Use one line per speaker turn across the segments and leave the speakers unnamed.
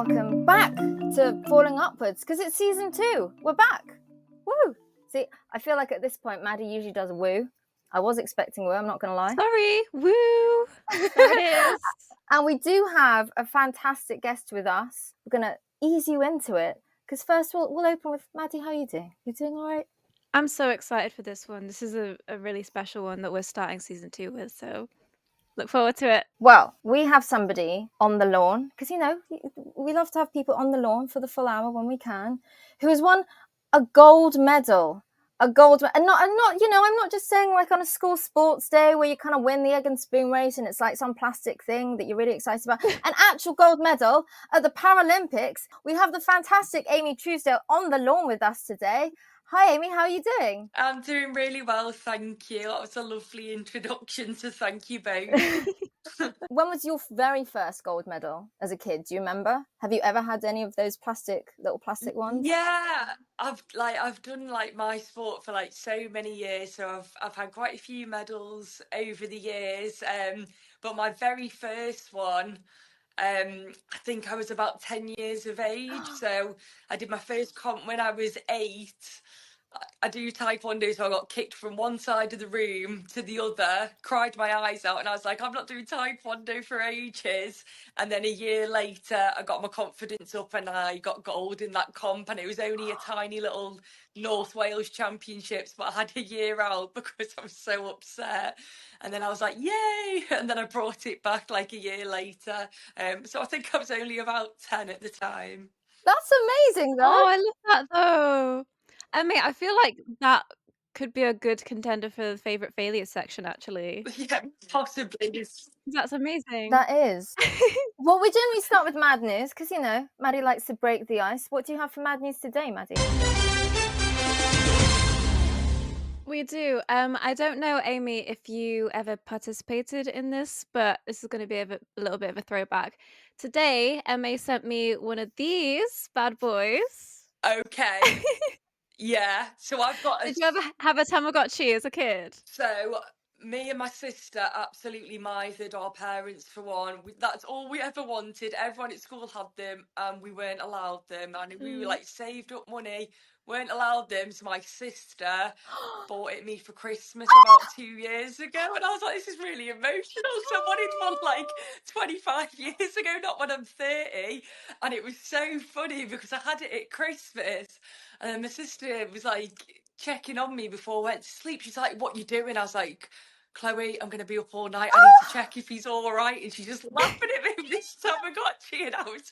welcome back to Falling Upwards, because it's season 2. We're back. Woo! See, I feel like at this point, Maddie usually does a woo. I was expecting woo, I'm not going to lie.
Sorry, woo! There it is.
And we do have a fantastic guest with us. We're going to ease you into it, because first we'll open with Maddie. How are you doing? You doing all right?
I'm so excited for this one. This is a really special one that we're starting season 2 with, so look forward to it.
Well, we have somebody on the lawn, because, you know, we love to have people on the lawn for the full hour when we can, who has won a gold medal. And not, you know, I'm not just saying like on a school sports day where you kind of win the egg and spoon race and it's like some plastic thing that you're really excited about. An actual gold medal at the Paralympics. We have the fantastic Amy Truesdale on the lawn with us today. Hi, Amy. How are you doing?
I'm doing really well, thank you. That was a lovely introduction, so thank you both.
When was your very first gold medal as a kid? Do you remember? Have you ever had any of those little plastic ones?
Yeah, I've done like my sport for like so many years, so I've had quite a few medals over the years. But my very first one, I think I was about 10 years of age. So I did my first comp when I was 8. I do taekwondo, so I got kicked from one side of the room to the other, cried my eyes out, and I was like, I'm not doing taekwondo for ages. And then a year later, I got my confidence up and I got gold in that comp, and it was only a tiny little North Wales Championships, but I had a year out because I was so upset. And then I was like, yay! And then I brought it back like a year later. So I think I was only about 10 at the time.
That's amazing, though.
Oh, I love that though. I mean, I feel like that could be a good contender for the favourite failure section, actually.
Yeah, possibly.
That's amazing.
That is. Well, we generally start with mad news because, you know, Maddie likes to break the ice. What do you have for mad news today, Maddie?
We do. I don't know, Amy, if you ever participated in this, but this is going to be a little bit of a throwback. Today, Emma sent me one of these bad boys.
Okay. Yeah. So I've got
Did you ever have a Tamagotchi as a kid?
So me and my sister absolutely mithered our parents for one. That's all we ever wanted. Everyone at school had them and we weren't allowed them. And we were like saved up money, weren't allowed them. So my sister bought it me for Christmas about 2 years ago. And I was like, this is really emotional. So I wanted one like 25 years ago, not when I'm 30. And it was so funny because I had it at Christmas. And then my sister was like checking on me before I went to sleep. She's like, what you doing? I was like, Chloe, I'm going to be up all night. I need to check if he's all right. And she's just laughing at me with this Tamagotchi, and I was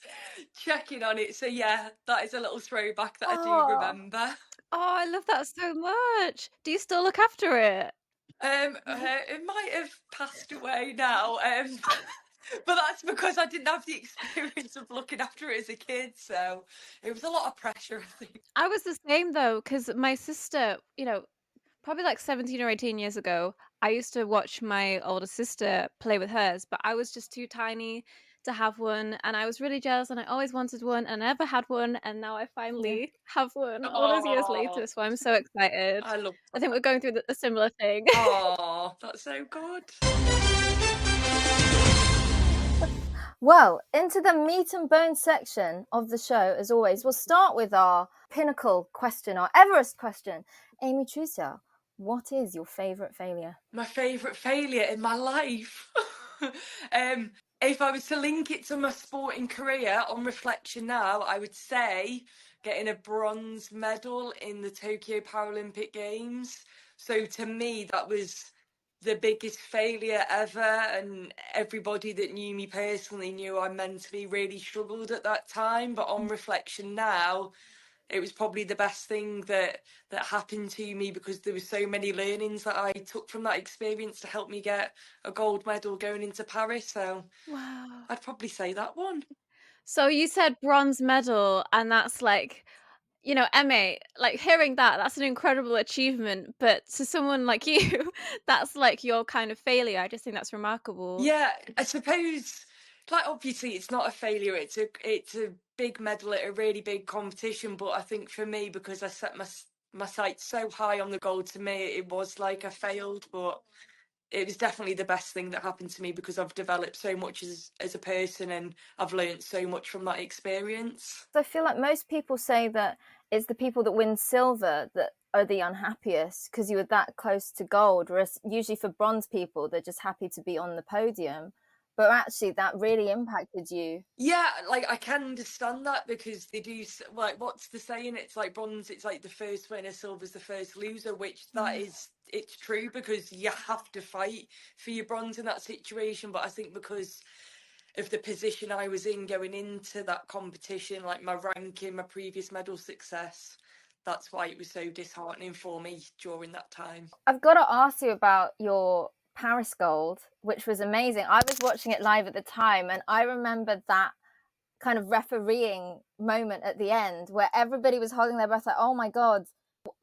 checking on it. So yeah, that is a little throwback that I do remember.
Oh, I love that so much. Do you still look after it?
It might have passed away now. But that's because I didn't have the experience of looking after it as a kid, so it was a lot of pressure, I think.
I was the same though, because my sister, you know, probably like 17 or 18 years ago, I used to watch my older sister play with hers, but I was just too tiny to have one, and I was really jealous, and I always wanted one, and I never had one, and now I finally have one all those years later, so I'm so excited.
I love
I think we're going through a similar thing.
Oh, that's so good.
Well, into the meat and bone section of the show, as always. We'll start with our pinnacle question, our Everest question. Amy Truesdale, what is your favourite failure?
My favourite failure in my life. If I was to link it to my sporting career, on reflection now, I would say getting a bronze medal in the Tokyo Paralympic Games. So to me, that was the biggest failure ever, and everybody that knew me personally knew I mentally really struggled at that time. But on reflection now, it was probably the best thing that happened to me, because there were so many learnings that I took from that experience to help me get a gold medal going into Paris. So
Wow.
I'd probably say that one.
So you said bronze medal, and that's like, you know, Emma, like hearing that, that's an incredible achievement. But to someone like you, that's like your kind of failure. I just think that's remarkable.
Yeah, I suppose, like, obviously it's not a failure. It's a big medal at a really big competition. But I think for me, because I set my sights so high on the goal, to me it was like I failed. But it was definitely the best thing that happened to me, because I've developed so much as a person, and I've learned so much from that experience.
I feel like most people say that it's the people that win silver that are the unhappiest because you were that close to gold, whereas usually for bronze people, they're just happy to be on the podium. But actually, that really impacted you.
Yeah, like I can understand that, because they do, like, what's the saying? It's like bronze, it's like the first winner, silver's the first loser, which that is, it's true, because you have to fight for your bronze in that situation. But I think because of the position I was in going into that competition, like my ranking, my previous medal success, that's why it was so disheartening for me during that time.
I've got to ask you about your Paris gold, which was amazing. I was watching it live at the time, and I remember that kind of refereeing moment at the end where everybody was holding their breath, like, oh my God,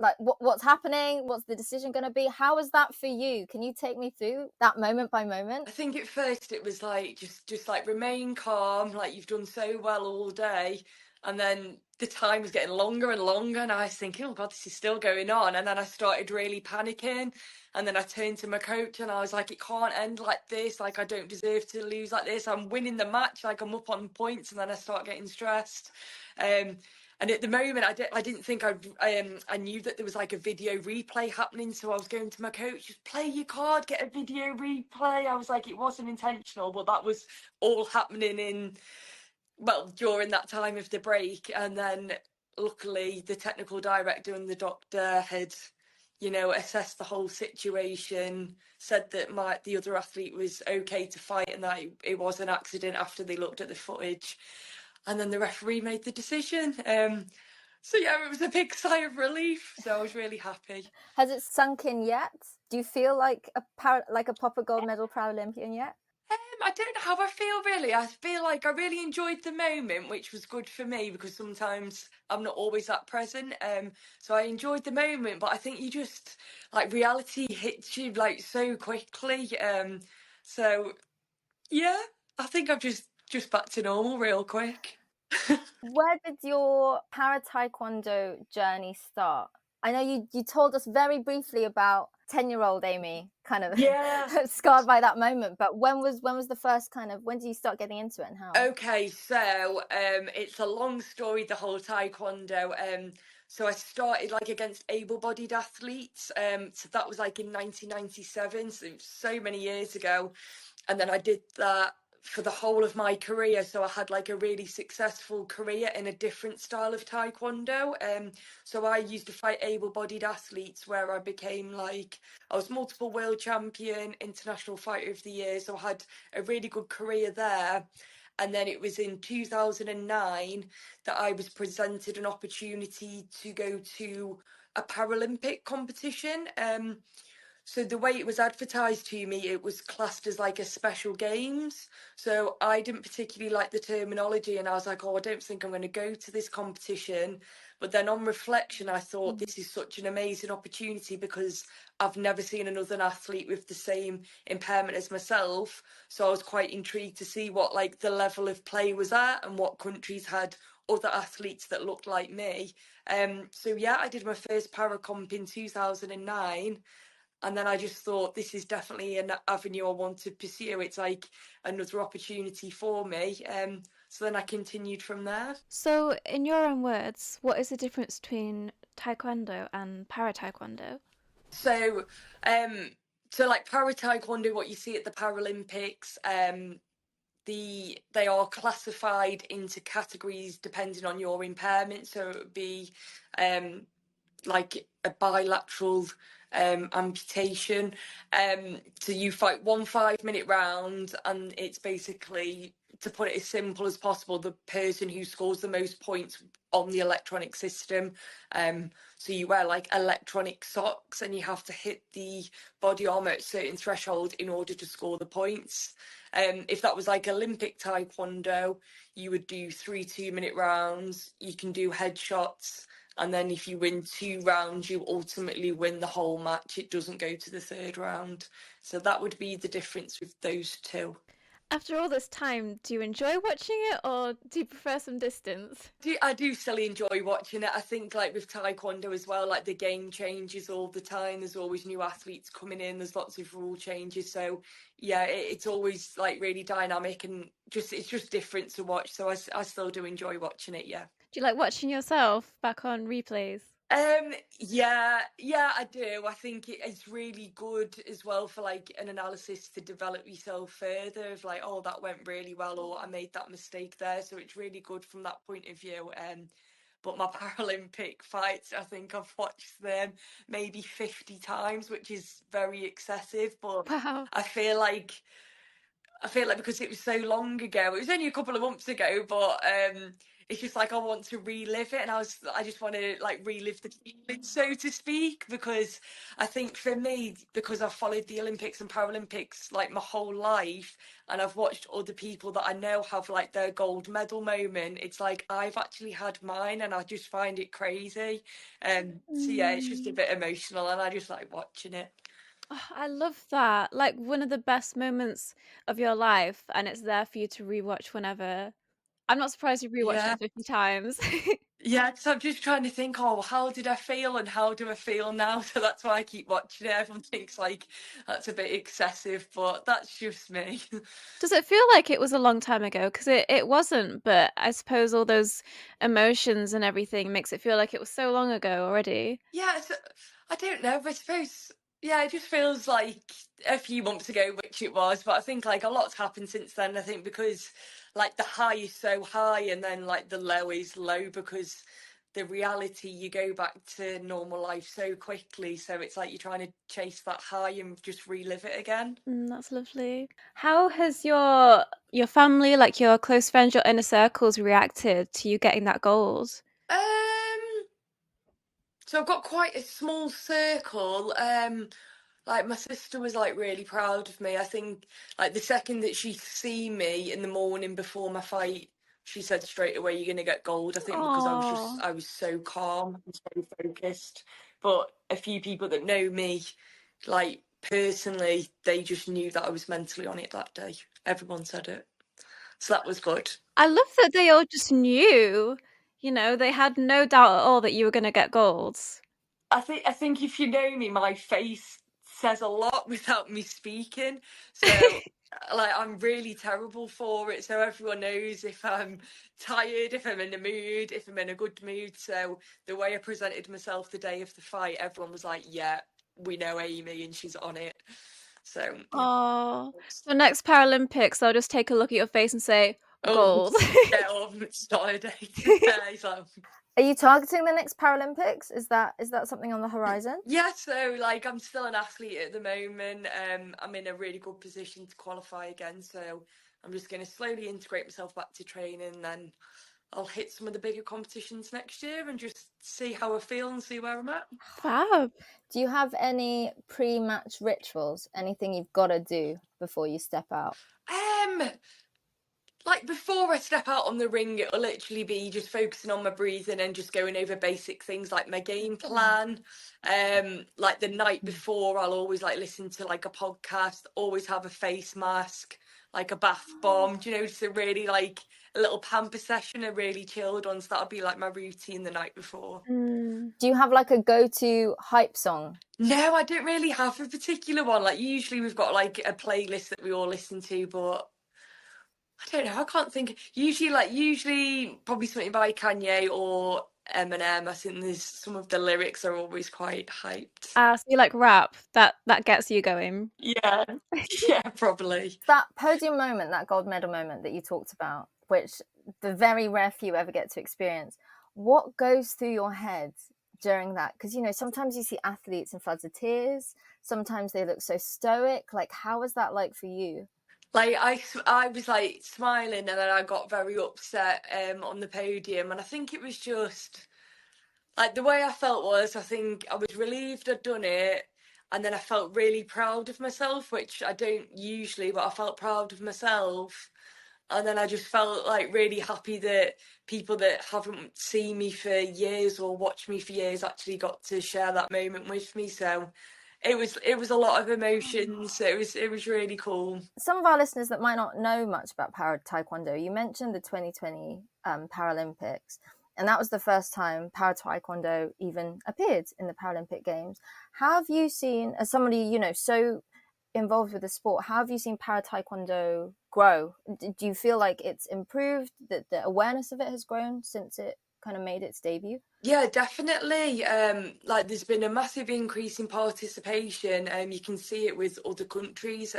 like what's happening? What's the decision going to be? How was that for you? Can you take me through that moment by moment?
I think at first it was like just like remain calm, like you've done so well all day, and then the time was getting longer and longer, and I was thinking, oh God, this is still going on. And then I started really panicking, and then I turned to my coach and I was like, it can't end like this, like I don't deserve to lose like this, I'm winning the match, like I'm up on points. And then I start getting stressed, and at the moment, I didn't think I knew that there was like a video replay happening. So I was going to my coach, just play your card, get a video replay. I was like, it wasn't intentional, but that was all happening during that time of the break. And then luckily the technical director and the doctor had, assessed the whole situation, said that the other athlete was okay to fight, and that it was an accident after they looked at the footage. And then the referee made the decision. So yeah, it was a big sigh of relief. So I was really happy.
Has it sunk in yet? Do you feel like a proper gold medal Paralympian yet?
I don't know how I feel really. I feel like I really enjoyed the moment, which was good for me, because sometimes I'm not always that present. So I enjoyed the moment, but I think you just, like, reality hits you like so quickly. So yeah, I think I'm just back to normal real quick.
Where did your para taekwondo journey start? I know you told us very briefly about 10-year-old Amy kind of
Yeah.
scarred by that moment, but when was the first when did you start getting into it and how?
Okay, so it's a long story, the whole taekwondo. So I started like against able-bodied athletes. So that was like in 1997, so it was so many years ago. And then I did that for the whole of my career. So I had like a really successful career in a different style of taekwondo. So I used to fight able-bodied athletes, where I became like, I was multiple world champion, international fighter of the year. So I had a really good career there. And then it was in 2009 that I was presented an opportunity to go to a Paralympic competition. So the way it was advertised to me, it was classed as like a special games. So I didn't particularly like the terminology, and I was like, oh, I don't think I'm going to go to this competition. But then on reflection, I thought this is such an amazing opportunity, because I've never seen another athlete with the same impairment as myself. So I was quite intrigued to see what like the level of play was at, and what countries had other athletes that looked like me. So yeah, I did my first para comp in 2009. And then I just thought, this is definitely an avenue I want to pursue. It's like another opportunity for me. So then I continued from there.
So, in your own words, what is the difference between taekwondo and para taekwondo?
So, so like para taekwondo, what you see at the Paralympics, they are classified into categories depending on your impairment. So it would be like a bilateral amputation. So you fight one 5-minute round, and it's basically, to put it as simple as possible, the person who scores the most points on the electronic system. So you wear like electronic socks, and you have to hit the body armor at a certain threshold in order to score the points. If that was like Olympic taekwondo, you would do 3 2-minute rounds. You can do headshots. And then if you win 2 rounds, you ultimately win the whole match. It doesn't go to the third round. So that would be the difference with those two.
After all this time, do you enjoy watching it or do you prefer some distance?
I do still enjoy watching it. I think like with taekwondo as well, like the game changes all the time. There's always new athletes coming in. There's lots of rule changes. So yeah, it's always like really dynamic and just it's just different to watch. So I still do enjoy watching it. Yeah.
Do you like watching yourself back on replays?
Yeah, I do. I think it's really good as well for like an analysis to develop yourself further of like, oh, that went really well, or I made that mistake there. So it's really good from that point of view. But my Paralympic fights, I think I've watched them maybe 50 times, which is very excessive. But
Wow.
I feel like I feel like because it was so long ago, it was only a couple of months ago, but it's just like I want to relive it, and I just want to like relive the feeling, so to speak, because I think for me, because I've followed the Olympics and Paralympics like my whole life, and I've watched other people that I know have like their gold medal moment, it's like I've actually had mine, and I just find it crazy. So yeah, it's just a bit emotional, and I just like watching it.
Oh, I love that. Like one of the best moments of your life, and it's there for you to rewatch whenever. I'm not surprised you rewatched
Yeah.
it 50 times.
Yeah, because I'm just trying to think, oh, how did I feel and how do I feel now? So that's why I keep watching it. Everyone thinks like that's a bit excessive, but that's just me.
Does it feel like it was a long time ago? Because it wasn't, but I suppose all those emotions and everything makes it feel like it was so long ago already.
Yeah, I don't know, but I suppose, yeah, it just feels like a few months ago, which it was, but I think like a lot's happened since then. I think because like the high is so high and then like the low is low because the reality you go back to normal life so quickly. So it's like you're trying to chase that high and just relive it again.
That's lovely. How has your family, like your close friends, your inner circles, reacted to you getting that gold?
Um, so I've got quite a small circle. Like my sister was like really proud of me. I think like the second that she see me in the morning before my fight, she said straight away, "You're gonna get gold." I think because
Oh,
I was so calm and so focused. But a few people that know me, like personally, they just knew that I was mentally on it that day. Everyone said it, so that was good.
I love that they all just knew. They had no doubt at all that you were going to get golds.
I think if you know me, my face says a lot without me speaking. So like I'm really terrible for it. So everyone knows if I'm tired, if I'm in a mood, if I'm in a good mood. So the way I presented myself the day of the fight, everyone was like, "Yeah, we know Amy and she's on it." So yeah.
Oh, so next Paralympics, they'll just take a look at your face and say,
Oh
gold.
yeah, oh, it's not a date. So
Are you targeting the next Paralympics? Is that something on the horizon?
yeah, so like I'm still an athlete at the moment. I'm in a really good position to qualify again, so I'm just going to slowly integrate myself back to training, and then I'll hit some of the bigger competitions next year and just see how I feel and see where I'm at.
Fab.
Do you have any pre-match rituals? Anything you've got to do before you step out?
Um, like before I step out on the ring, it'll literally be just focusing on my breathing and just going over basic things like my game plan. Like the night before, I'll always like listen to like a podcast, always have a face mask, like a bath bomb, do you know, just a really like a little pamper session, a really chilled one. So that'll be like my routine the night before.
Mm.
Do you have like a go-to hype song?
No, I don't really have a particular one. Like usually we've got like a playlist that we all listen to, but I don't know. I can't think. Usually, probably something by Kanye or Eminem. I think there's some of the lyrics are always quite hyped.
So you like rap? That gets you going.
Yeah, yeah, probably.
That podium moment, that gold medal moment that you talked about, which the very rare few ever get to experience, what goes through your head during that? Because, sometimes you see athletes in floods of tears. Sometimes they look so stoic. Like, how was that like for you?
Like I was like smiling, and then I got very upset on the podium, and I think it was just like the way I felt was I think I was relieved I'd done it, and then I felt really proud of myself, which I don't usually, but I felt proud of myself. And then I just felt like really happy that people that haven't seen me for years or watched me for years actually got to share that moment with me. So it was a lot of emotions. It was really cool.
Some of our listeners that might not know much about para taekwondo, you mentioned the 2020 Paralympics, and that was the first time para taekwondo even appeared in the Paralympic Games. How have you seen, as somebody so involved with the sport, how have you seen para taekwondo grow? Do you feel like it's improved, that the awareness of it has grown since it kind of made its debut?
Yeah, definitely. Like there's been a massive increase in participation. You can see it with other countries.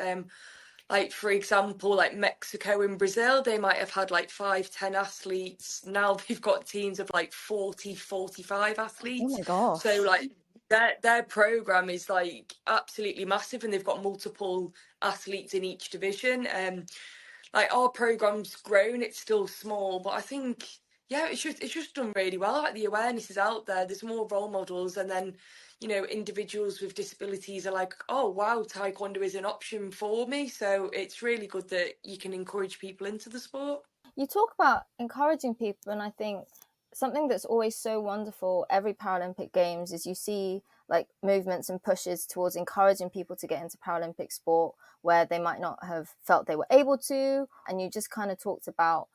Like for example, like Mexico and Brazil, they might have had like 5, 10 athletes. Now they've got teams of like 40, 45 athletes.
Oh my gosh.
So like their program is like absolutely massive, and they've got multiple athletes in each division. Like our program's grown, it's still small, but I think yeah, it's just done really well. Like the awareness is out there. There's more role models, and then individuals with disabilities are like, oh wow, taekwondo is an option for me. So it's really good that you can encourage people into the sport.
You talk about encouraging people, and I think something that's always so wonderful every Paralympic Games is you see like movements and pushes towards encouraging people to get into Paralympic sport where they might not have felt they were able to. And you just kind of talked about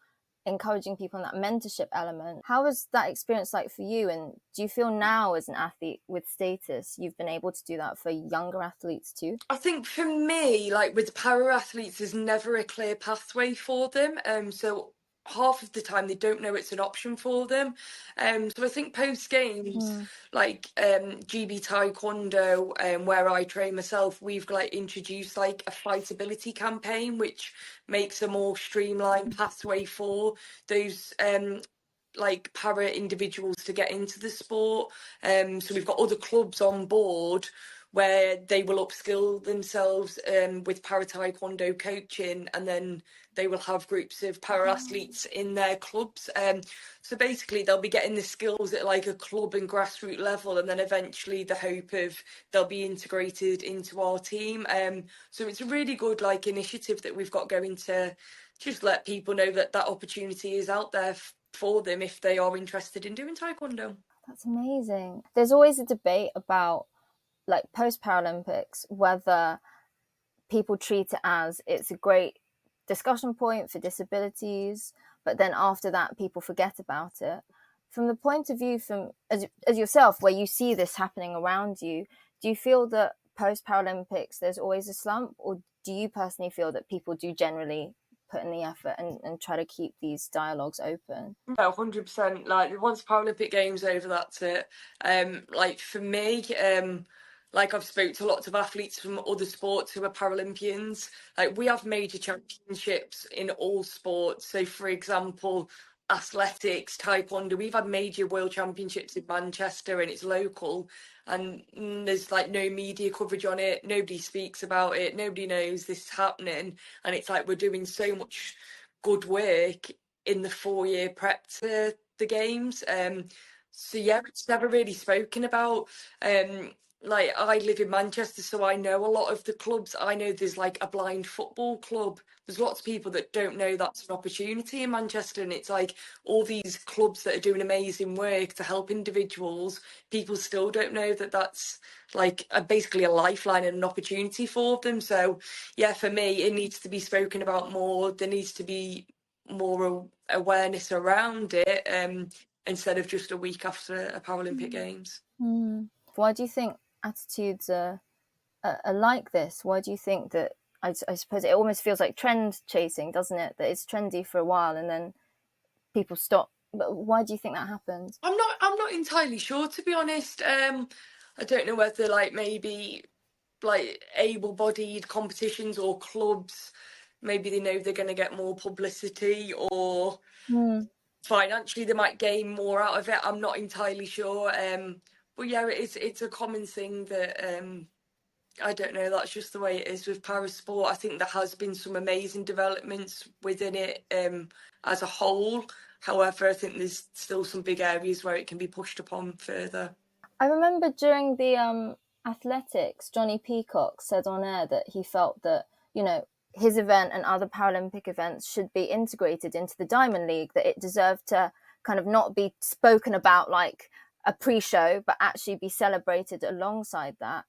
encouraging people in that mentorship element. How was that experience like for you? And do you feel now as an athlete with status, you've been able to do that for younger athletes too?
I think for me, like with para athletes, there's never a clear pathway for them. So half of the time they don't know it's an option for them. So I think post games, like GB Taekwondo, where I train myself, we've like introduced like a fightability campaign, which makes a more streamlined pathway for those like para individuals to get into the sport. So we've got other clubs on board where they will upskill themselves with para taekwondo coaching, and then they will have groups of para athletes in their clubs. So basically they'll be getting the skills at like a club and grassroots level, and then eventually the hope of they'll be integrated into our team. So it's a really good like initiative that we've got going to just let people know that that opportunity is out there for them if they are interested in doing taekwondo.
That's amazing. There's always a debate about like post Paralympics whether people treat it as it's a great discussion point for disabilities, but then after that people forget about it. From the point of view from as yourself, where you see this happening around you, do you feel that post Paralympics there's always a slump, or do you personally feel that people do generally put in the effort and try to keep these dialogues open?
No, 100%. Like once Paralympic Games over, that's it. Like for me, like I've spoke to lots of athletes from other sports who are Paralympians. Like we have major championships in all sports. So for example, athletics, taekwondo, we've had major world championships in Manchester, and it's local, and there's like no media coverage on it. Nobody speaks about it. Nobody knows this is happening. And it's like we're doing so much good work in the 4-year prep to the games. So yeah, it's never really spoken about. Like I live in Manchester, so I know a lot of the clubs. I know there's like a blind football club. There's lots of people that don't know that's an opportunity in Manchester, and it's like all these clubs that are doing amazing work to help individuals. People still don't know that that's like basically a lifeline and an opportunity for them. So yeah, for me, it needs to be spoken about more. There needs to be more awareness around it, instead of just a week after a Paralympic Games.
Why do you think attitudes are like this? Why do you think that, I suppose it almost feels like trend chasing, doesn't it? That it's trendy for a while and then people stop. But why do you think that happens?
I'm not entirely sure, to be honest. I don't know whether like maybe like able-bodied competitions or clubs, maybe they know they're going to get more publicity, or financially they might gain more out of it. I'm not entirely sure. But yeah, it's a common thing that I don't know, that's just the way it is with parasport. I think there has been some amazing developments within it as a whole. However, I think there's still some big areas where it can be pushed upon further.
I remember during the athletics, Johnny Peacock said on air that he felt that, his event and other Paralympic events should be integrated into the Diamond League, that it deserved to kind of not be spoken about like a pre-show, but actually be celebrated alongside that.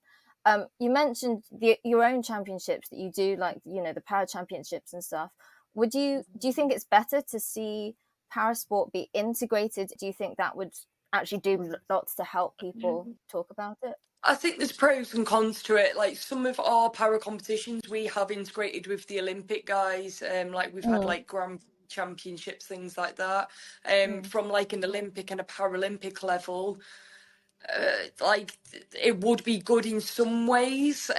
You mentioned your own championships that you do, like, you know, the para championships and stuff. Do you think it's better to see parasport be integrated? Do you think that would actually do lots to help people talk about it?
I think there's pros and cons to it. Like some of our para competitions, we have integrated with the Olympic guys. Like we've had like Grand Championships, things like that. From like an Olympic and a Paralympic level, like it would be good in some ways,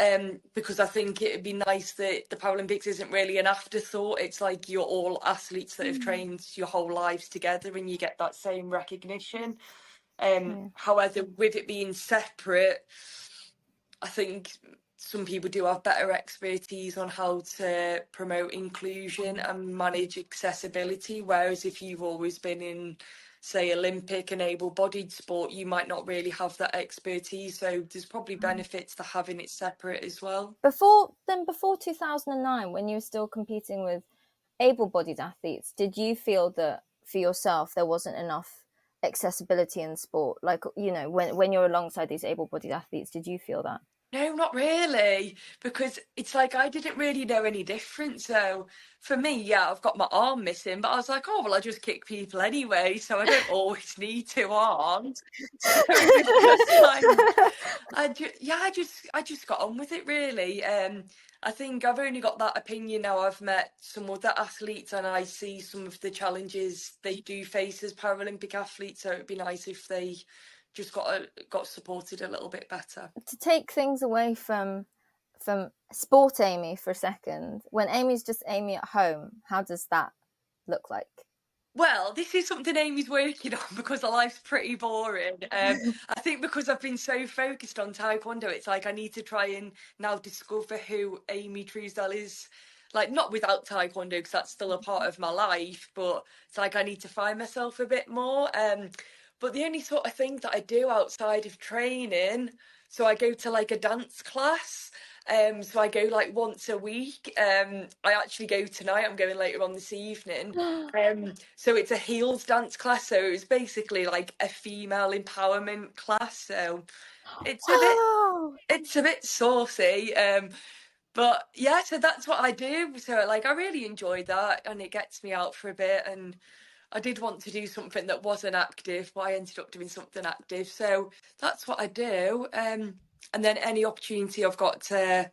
because I think it'd be nice that the Paralympics isn't really an afterthought. It's like you're all athletes that have trained your whole lives together, and you get that same recognition. However, with it being separate, I think some people do have better expertise on how to promote inclusion and manage accessibility. Whereas if you've always been in, say, Olympic and able-bodied sport, you might not really have that expertise. So there's probably benefits to having it separate as well.
Before 2009, when you were still competing with able-bodied athletes, did you feel that for yourself there wasn't enough accessibility in sport? Like, you know, when you're alongside these able-bodied athletes, did you feel that?
No, not really, because it's like I didn't really know any different. So for me, yeah, I've got my arm missing, but I was like, oh, well, I just kick people anyway, so I don't always need two arms. So it was just like, I just got on with it really. I think I've only got that opinion now. I've met some other athletes and I see some of the challenges they do face as Paralympic athletes. So it'd be nice if they just got supported a little bit better.
To take things away from sport Amy for a second, when Amy's just Amy at home, how does that look like?
Well, this is something Amy's working on because her life's pretty boring. I think because I've been so focused on taekwondo, it's like I need to try and now discover who Amy Truesdale is. Like, not without taekwondo, because that's still a part of my life, but it's like I need to find myself a bit more. But the only sort of thing that I do outside of training, so I go to like a dance class. So I go like once a week. I actually go tonight. I'm going later on this evening. So it's a heels dance class. So it's basically like a female empowerment class. So it's a bit saucy. But yeah, so that's what I do. So like I really enjoy that, and it gets me out for a bit. And I did want to do something that wasn't active, but I ended up doing something active. So that's what I do. And then any opportunity I've got to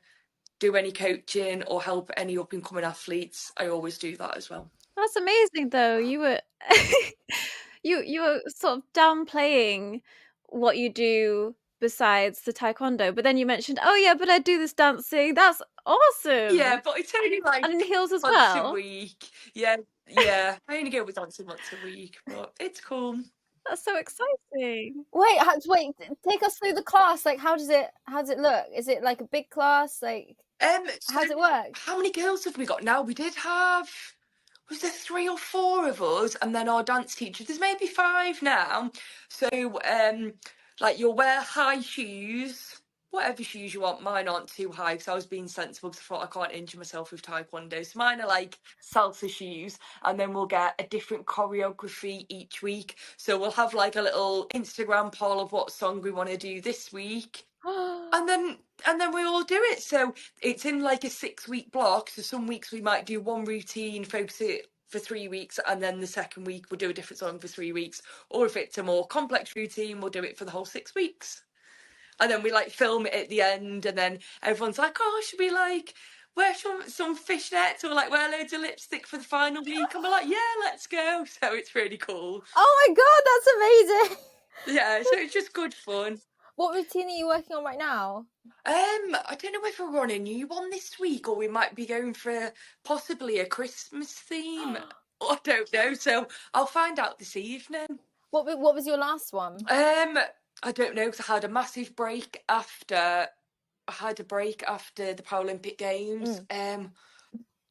do any coaching or help any up and coming athletes, I always do that as well.
That's amazing though. You were you were sort of downplaying what you do besides the taekwondo, but then you mentioned, oh yeah, but I do this dancing. That's awesome.
Yeah, but it's only like
And in heels as
once
well.
a week. Yeah. I only go with dancing once a week, but it's cool.
That's so exciting.
Wait, take us through the class. Like, how does it look? Is it like a big class? Like,
So
how does it work?
how many girls have we got now? We did have, was there 3 or 4 of us, and then our dance teacher. There's maybe 5 now. So like you'll wear high shoes, whatever shoes you want. Mine aren't too high because I was being sensible because I thought I can't injure myself with taekwondo. So mine are like salsa shoes, and then we'll get a different choreography each week. So we'll have like a little Instagram poll of what song we want to do this week. And then we all do it. So it's in like a 6-week block. So some weeks we might do one routine, focus it for 3 weeks, and then the second week we'll do a different song for 3 weeks. Or if it's a more complex routine, we'll do it for the whole 6 weeks. And then we like film it at the end, and then everyone's like, oh, should we like wear some fishnets or like wear loads of lipstick for the final week? And we're like, yeah, let's go. So it's really cool.
Oh my god, that's amazing.
Yeah, so it's just good fun.
What routine are you working on right now?
I don't know if we're on a new one this week or we might be going for possibly a Christmas theme. I don't know, so I'll find out this evening.
What was your last one?
I don't know, because I had a massive break after the Paralympic Games.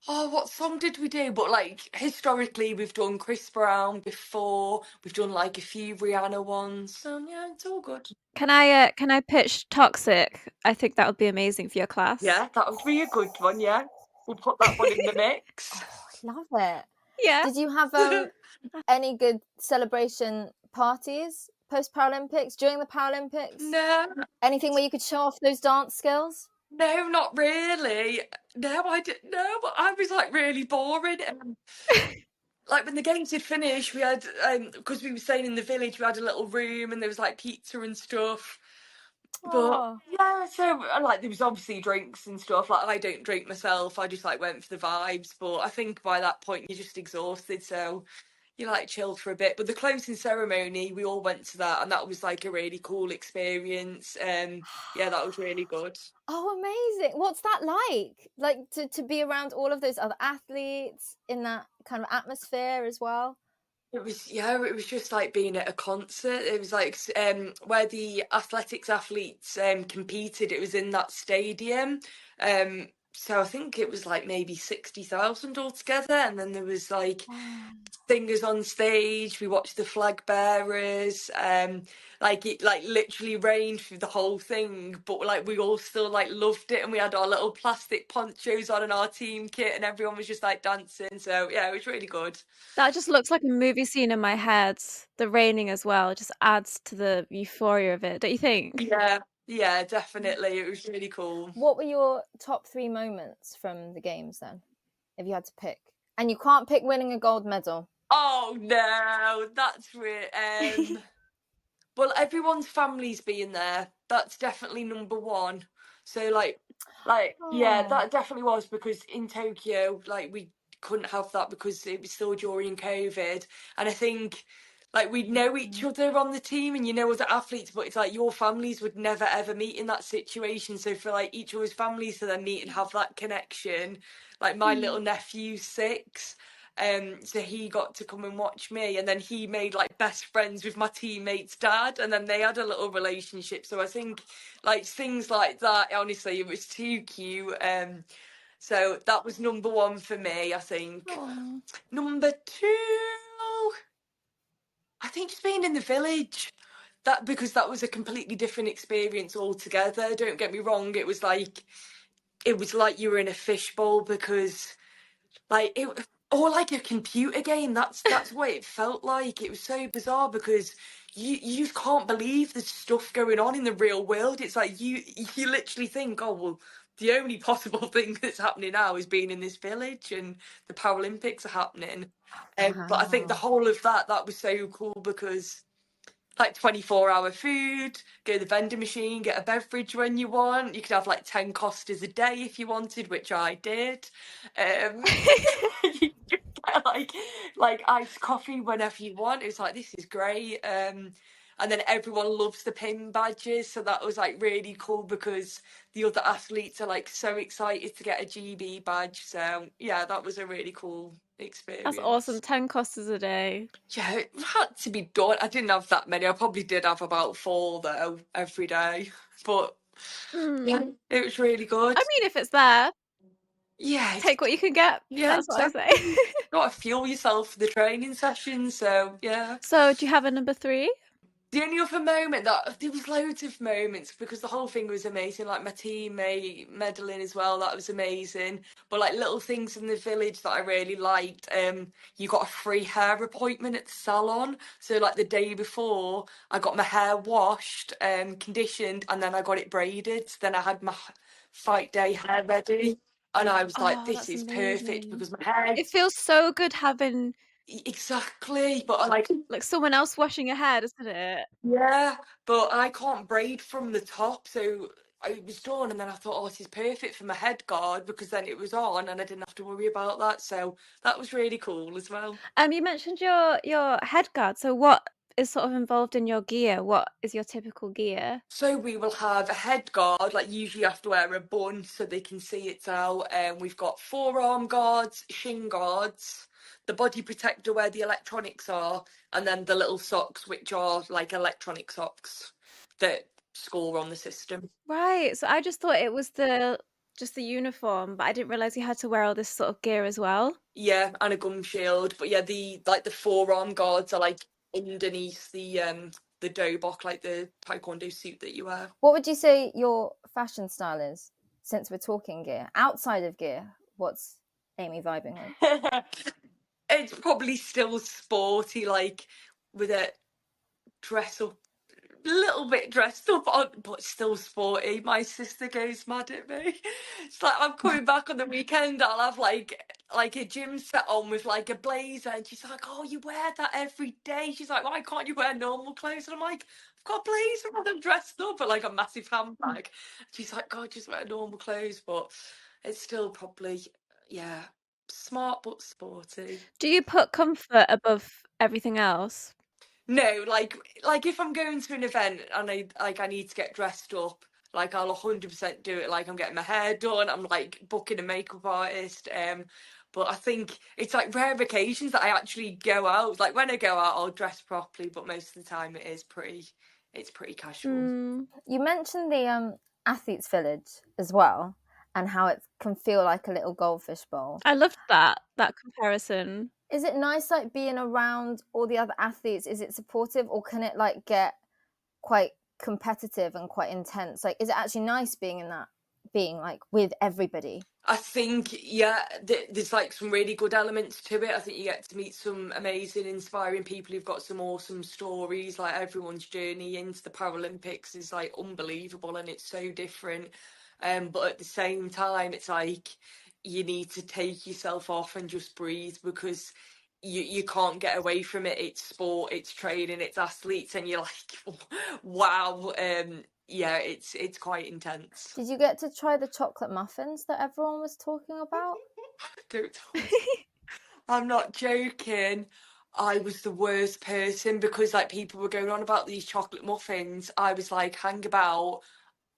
What song did we do? But like historically, we've done Chris Brown before. We've done like a few Rihanna ones. So yeah, it's all good.
Can I pitch Toxic? I think that would be amazing for your class.
Yeah, that would be a good one. Yeah, we'll put that one in the mix.
Oh, I love it.
Yeah.
Did you have any good celebration parties post Paralympics, during the Paralympics?
No,
Anything where you could show off those dance skills?
no, not really. No, I didn't. No, but I was like really boring. Like when the games had finished, we had because we were staying in the village, we had a little room and there was like pizza and stuff. But
Oh,
yeah, so like there was obviously drinks and stuff. Like I don't drink myself. I just like went for the vibes. But I think by that point you're just exhausted, so you like chilled for a bit. But the closing ceremony, we all went to that, and that was like a really cool experience. Yeah, that was really good.
oh, amazing! What's that like? Like to be around all of those other athletes in that kind of atmosphere as well.
It was yeah, it was just like being at a concert. It was like where the athletics athletes competed. It was in that stadium. So I think it was like maybe 60,000 altogether, and then there was like
Wow.
singers on stage. We watched the flag bearers. Like it like literally rained through the whole thing, but like we all still like loved it, and we had our little plastic ponchos on and our team kit, and everyone was just like dancing. So yeah, it was really good.
That just looks like a movie scene in my head. The raining as well just adds to the euphoria of it, don't you think?
Yeah, yeah, definitely. It was really cool.
What were your top 3 moments from the games then, if you had to pick? And you can't pick winning a gold medal.
Oh no, that's weird. Well, everyone's family's being there. That's definitely number one. So like yeah,
Oh.
that definitely was because in Tokyo, like we couldn't have that because it was still during COVID. And I think like we'd know each other on the team and you know other athletes, but it's like your families would never ever meet in that situation. So for like each other's families to then meet and have that connection, like my little nephew's 6. So he got to come and watch me, and then he made like best friends with my teammate's dad, and then they had a little relationship. So I think like things like that, honestly, it was too cute. So that was number one for me, I think.
Oh.
Number two, I think just being in the village. That because that was a completely different experience altogether. Don't get me wrong, it was like you were in a fishbowl because like it or like a computer game. That's what it felt like. It was so bizarre because you can't believe the stuff going on in the real world. It's like you literally think, oh well, the only possible thing that's happening now is being in this village and the Paralympics are happening. But I think the
Wow.
whole of that was so cool because like 24-hour food, go to the vending machine, get a beverage when you want. You could have like 10 Costas a day if you wanted, which I did. You could get like iced coffee whenever you want. It was like this is great. And then everyone loves the pin badges, so that was like really cool because the other athletes are like so excited to get a GB badge. So yeah, that was a really cool
That's
experience.
awesome. 10 costas a day.
Yeah, it had to be done. I didn't have that many. I probably did have about 4 though every day. But yeah, it was really good.
I mean, if it's there,
Yeah,
take what you can get.
yeah,
That's what I say.
exactly. Got to fuel yourself for the training session. So yeah.
So, do you have a number 3?
The only other moment that there was loads of moments because the whole thing was amazing. Like my teammate medaling as well, that was amazing. But like little things in the village that I really liked. You got a free hair appointment at the salon. So like the day before, I got my hair washed, conditioned, and then I got it braided. Then I had my fight day hair ready, and I was like,
Oh,
this
that's
is perfect
amazing.
because my hair
It feels so good having
exactly. But I like
like someone else washing your hair, doesn't it?
yeah, but I can't braid from the top, so I was done, and then I thought, oh, this is perfect for my head guard because then it was on, and I didn't have to worry about that. So that was really cool as well.
You mentioned your head guard. So, what is sort of involved in your gear? What is your typical gear?
So we will have a head guard, like usually you have to wear a bun so they can see it's out. We've got forearm guards, shin guards, the body protector where the electronics are, and then the little socks, which are like electronic socks that score on the system.
Right. So I just thought it was just the uniform, but I didn't realize you had to wear all this sort of gear as well.
Yeah, and a gum shield. But yeah, the forearm guards are like underneath the dobok, like the taekwondo suit that you wear.
What would you say your fashion style is, since we're talking gear? Outside of gear, what's Amy vibing with?
It's probably still sporty, like with a dress up, a little bit dressed up, but still sporty. My sister goes mad at me. It's like I'm coming back on the weekend. I'll have like a gym set on with like a blazer, and she's like, "Oh, you wear that every day." She's like, "Why can't you wear normal clothes?" And I'm like, "I've got a blazer on. I'm dressed up and like a massive handbag." She's like, "God, just wear normal clothes," but it's still probably smart but sporty.
Do you put comfort above everything else?
No, like if I'm going to an event and I need to get dressed up, like I'll 100% do it. Like I'm getting my hair done, I'm like booking a makeup artist. But I think it's like rare occasions that I actually go out. Like when I go out, I'll dress properly, but most of the time it's pretty casual.
You mentioned the athletes village as well, and how it can feel like a little goldfish bowl.
I loved that comparison.
Is it nice, like being around all the other athletes? Is it supportive, or can it like get quite competitive and quite intense? Like, is it actually nice being like with everybody?
I think, there's like some really good elements to it. I think you get to meet some amazing, inspiring people who've got some awesome stories. Like everyone's journey into the Paralympics is like unbelievable and it's so different. But at the same time, it's like you need to take yourself off and just breathe because you can't get away from it. It's sport, it's training, it's athletes, and you're like, wow. It's quite intense.
Did you get to try the chocolate muffins that everyone was talking about?
Don't I'm not joking. I was the worst person because like people were going on about these chocolate muffins. I was like, hang about.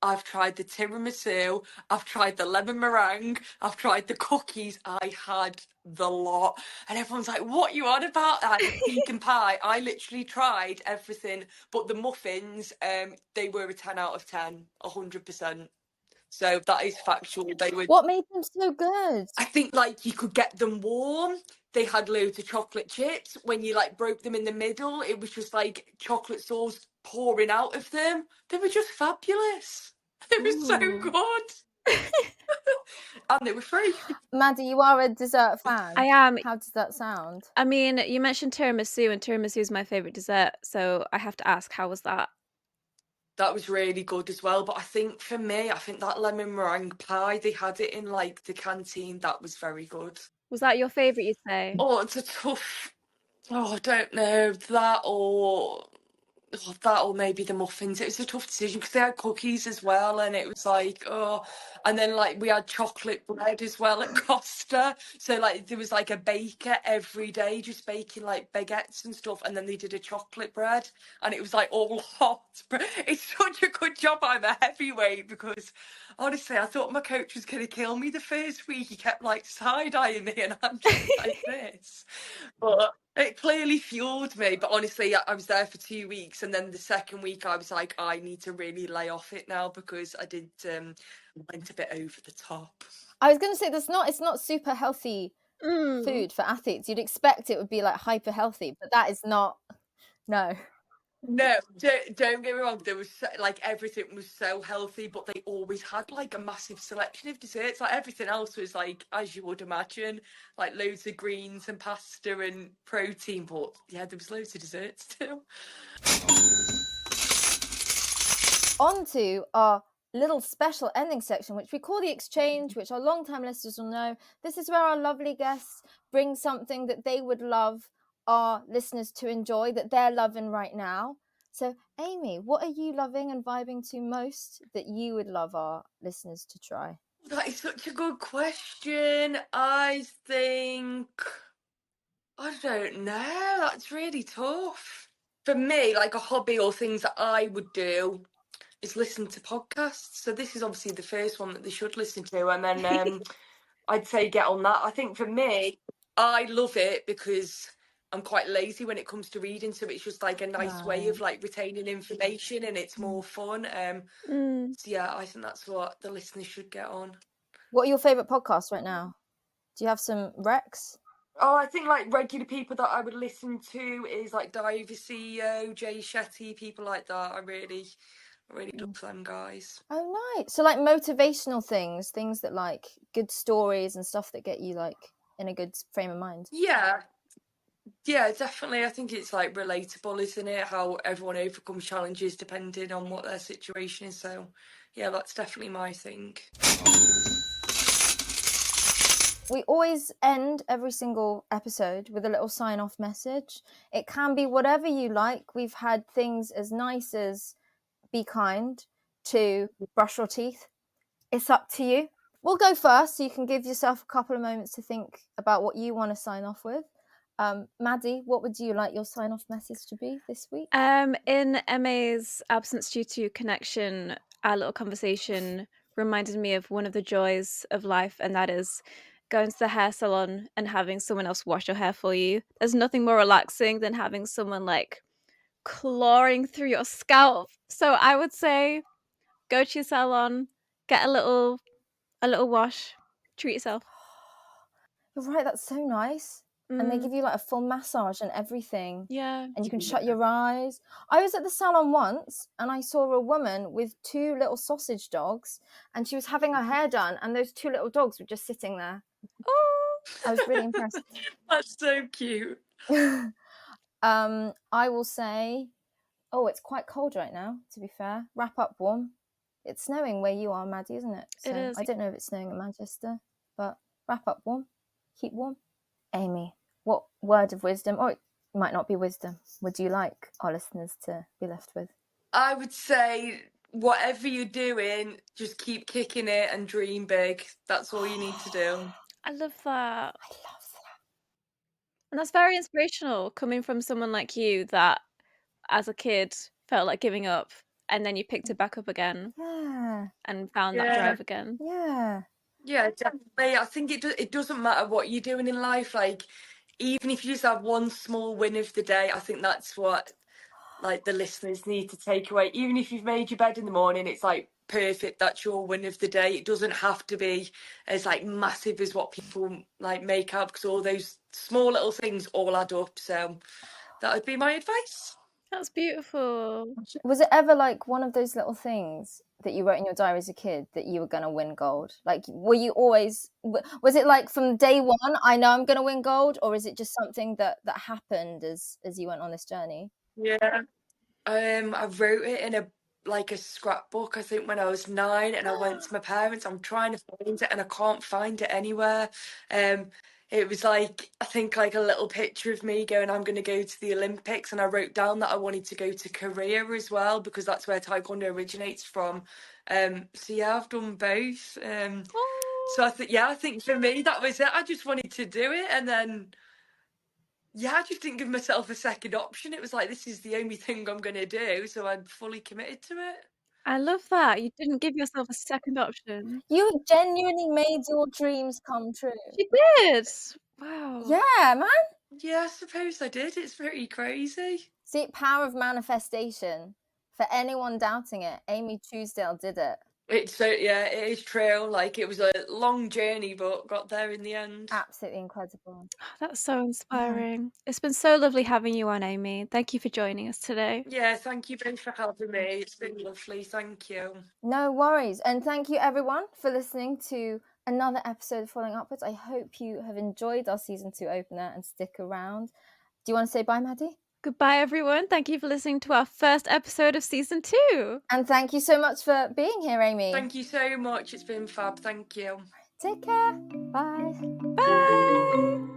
I've tried the tiramisu, I've tried the lemon meringue, I've tried the cookies. I had the lot. And everyone's like, what you on about? I had the pecan pie. I literally tried everything. But the muffins, they were a 10 out of 10, 100%. So that is factual. They were.
What made them so good?
I think like you could get them warm. They had loads of chocolate chips. When you like broke them in the middle, it was just like chocolate sauce pouring out of them. They were just fabulous. They were so good. And they were free.
Maddie, you are a dessert fan.
I am.
How does that sound?
I mean, you mentioned tiramisu, and tiramisu is my favorite dessert, so I have to ask, how was that?
That was really good as well. But I think for me, I think that lemon meringue pie, they had it in like the canteen. That was very good.
Was that your favorite, you'd say?
Oh, it's a tough. Oh, I don't know. That or maybe the muffins. It was a tough decision because they had cookies as well, and it was like, oh, and then like we had chocolate bread as well at Costa. So like there was like a baker every day just baking like baguettes and stuff, and then they did a chocolate bread, and it was like all hot. It's such a good job I'm a heavyweight because honestly, I thought my coach was gonna kill me the first week. He kept like side-eyeing me, and I'm just like this. But it clearly fueled me. But honestly, I was there for 2 weeks, and then the second week I was like, I need to really lay off it now because I did went a bit over the top.
I was going to say it's not super healthy food for athletes. You'd expect it would be like hyper healthy, but that is not. No.
No, don't get me wrong. There was like everything was so healthy, but they always had like a massive selection of desserts. Like everything else was like, as you would imagine, like loads of greens and pasta and protein. But yeah, there was loads of desserts too.
On to our little special ending section, which we call the exchange, which our long-time listeners will know. This is where our lovely guests bring something that they would love our listeners to enjoy, that they're loving right now. So, Amy, what are you loving and vibing to most that you would love our listeners to try?
That is such a good question. I think, I don't know. That's really tough. For me, like a hobby or things that I would do is listen to podcasts. So this is obviously the first one that they should listen to, and then I'd say get on that. I think for me, I love it because I'm quite lazy when it comes to reading, so it's just like a nice way of like retaining information, and it's more fun. So yeah, I think that's what the listeners should get on.
What are your favourite podcasts right now? Do you have some recs?
Oh, I think like regular people that I would listen to is like Diver CEO, Jay Shetty, people like that. I really love them guys.
Oh, nice. So like motivational things that like good stories and stuff that get you like in a good frame of mind.
Yeah, Yeah, definitely. I think it's like relatable, isn't it? How everyone overcomes challenges depending on what their situation is. So, yeah, that's definitely my thing.
We always end every single episode with a little sign-off message. It can be whatever you like. We've had things as nice as be kind to brush your teeth. It's up to you. We'll go first, so you can give yourself a couple of moments to think about what you want to sign off with. Maddie, what would you like your sign-off message to be this week?
In Emma's absence due to connection, our little conversation reminded me of one of the joys of life, and that is going to the hair salon and having someone else wash your hair for you. There's nothing more relaxing than having someone like clawing through your scalp. So I would say go to your salon, get a little wash, treat yourself.
You're right, that's so nice. And they give you like a full massage and everything.
Yeah.
And you can shut your eyes. I was at the salon once and I saw a woman with 2 little sausage dogs, and she was having her hair done, and those 2 little dogs were just sitting there.
Oh,
I was really impressed.
That's so cute.
I will say, oh, it's quite cold right now, to be fair. Wrap up warm. It's snowing where you are, Maddie, isn't it? So
it is.
I don't know if it's snowing in Manchester, but wrap up warm. Keep warm. Amy, what word of wisdom, or it might not be wisdom, would you like our listeners to be left with?
I would say whatever you're doing, just keep kicking it and dream big. That's all you need to do.
I love that.
I love that.
And that's very inspirational coming from someone like you that as a kid felt like giving up and then you picked it back up again
Yeah.
and found that drive again.
Yeah.
Yeah, definitely. I think it doesn't matter what you're doing in life. Like, even if you just have one small win of the day, I think that's what like the listeners need to take away. Even if you've made your bed in the morning, it's like perfect. That's your win of the day. It doesn't have to be as like massive as what people like make out, because all those small little things all add up. So that would be my advice.
That's beautiful.
Was it ever like one of those little things that you wrote in your diary as a kid that you were going to win gold? Like, were you always, was it like from day one, I know I'm going to win gold? Or is it just something that happened as you went on this journey?
Yeah. I wrote it in a scrapbook, I think, when I was 9, and I went to my parents. I'm trying to find it and I can't find it anywhere. It was like, I think, like a little picture of me going, I'm going to go to the Olympics, and I wrote down that I wanted to go to Korea as well, because that's where taekwondo originates from. So yeah, I've done both. So I think for me that was it. I just wanted to do it, and then I just didn't give myself a second option. It was like, this is the only thing I'm going to do. So I'm fully committed to it.
I love that. You didn't give yourself a second option.
You genuinely made your dreams come true.
She did. Wow.
Yeah, man.
Yeah, I suppose I did. It's very crazy.
See, power of manifestation. For anyone doubting it, Amy Truesdale did it.
It is true. Like, it was a long journey, but got there in the end.
Absolutely incredible.
That's so inspiring. It's been so lovely having you on, Amy. Thank you for joining us today.
Yeah, thank you both for having me. It's been lovely. Thank you.
No worries. And thank you, everyone, for listening to another episode of Following Upwards. I hope you have enjoyed our season 2 opener and stick around. Do you want to say bye, Maddie?
Goodbye, everyone. Thank you for listening to our first episode of season 2.
And thank you so much for being here, Amy.
Thank you so much. It's been fab. Thank you.
Take care. Bye.
Bye.